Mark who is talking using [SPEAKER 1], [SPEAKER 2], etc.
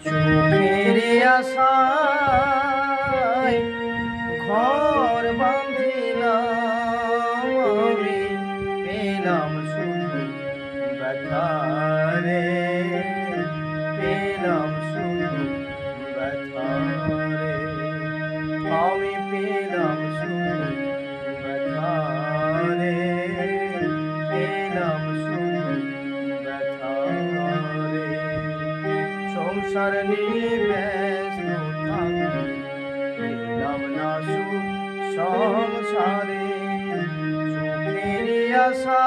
[SPEAKER 1] সুখের আশায় ঘর বাঁধিলাম আমি, পেলাম শুধু ব্যথারে, পেলাম শুধু ব্যথারে, আমি পেলাম শুধু ব্যথারে, পেলাম শুধু ব্যথারে। সংসার নিয়ে ব্যস্ত থাকি, পেলাম না সুখ সংসারে, সুখের আশা